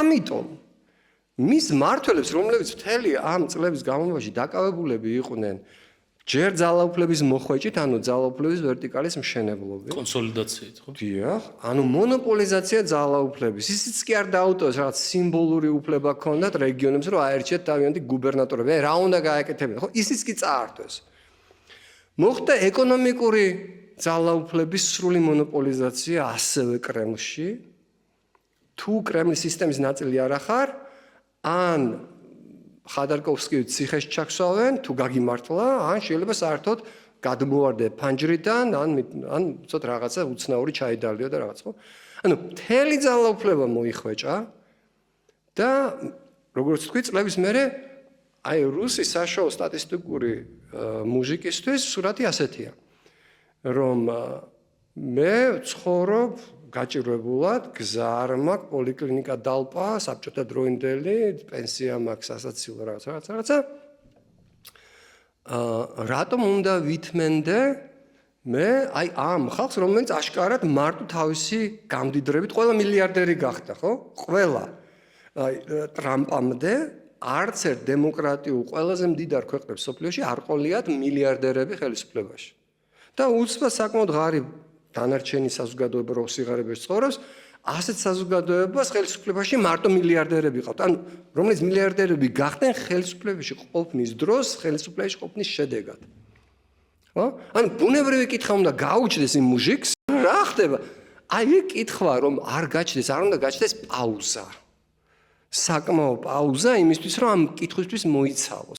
ამიტომ მის მმართველებს, რომლებიც მთელი ამ წლების განმავლობაში დაკავებულები იყვნენ ჯერ ძალაუფლების მოხვეჭით, ანუ ძალაუფლების ვერტიკალის მშენებლობით. კონსოლიდაციით, ხო? დიახ, ანუ მონოპოლიზაცია ძალაუფლების. ისიც კი არ დაუტოვეს, რაღაც სიმბოლური უფლება ჰქონდათ რეგიონებს, რომ აერჩიათ თავიანთი გუბერნატორები. რა უნდა გააკეთებინათ, ხო? ისიც კი წაართვეს. მოხდა ეკონომიკური ძალაუფლების სრული მონოპოლიზაცია ასევე კრემლში. თუ კრემლის სისტემის ნაწილი არ ახარ, ან ხადარკოვსკი ციხეს ჩაქსვავენ, თუ გაგიმართლა, ან შეიძლება საერთოდ გადმოვარდე ფანჯრიდან, ან უცოდ რაღაცა უცნაური ჩაიდალიო და რაღაც, ხო? ანუ მთელი ძალაუფლება მოიხვეჭა და როგორც თქვი, წლების მერე აი რუსი საშუალო სტატისტიკური მუზიკისთვის სურათი ასეთია, რომ მე ცხოვრობ გაჭირვებულად, გზა არ მაქვს, პოლიკლინიკა დალპა, საბჭოთა დროინდელი, პენსია მაქვს, ასაცილო რაღაცა. რატომ უნდა ვითმენდე მე აი ამ ხალხს, რომელიც აშკარად მარტო თავისი გამდიდრებით ყველა მილიარდერი გახდა, ხო? ყველა აი ტრამპამდე არც ერთ დემოკრატიულ ყველაზე მდიდარ ქვეყნებს სოფლიოში არ ყოლიათ მილიარდერები ხელისუფლებაში. და უცბად საკმაოდ ღარიბ დანარჩენი საზოგადოება რო სიღარიბეში ცხოვრობს, ასეთ საზოგადოებას ხელისუფლებაში მარტო მილიარდერები ყავთ. ანუ რომელიც მილიარდერები გახდნენ ხელისუფლებაში ყოფნის დროს, ხელისუფლებაში ყოფნის შედეგად. ხო? ანუ ბუნებრივი კითხვა უნდა გაუჩნდეს იმ მუჟიკს, რა ხდება? აი ეგ კითხვა რომ არ გაჩნდეს, არ უნდა გაჩნდეს პაუზა. საკმაო პაუზა იმისთვის, რომ ამ კითხვისთვის მოიცავოს.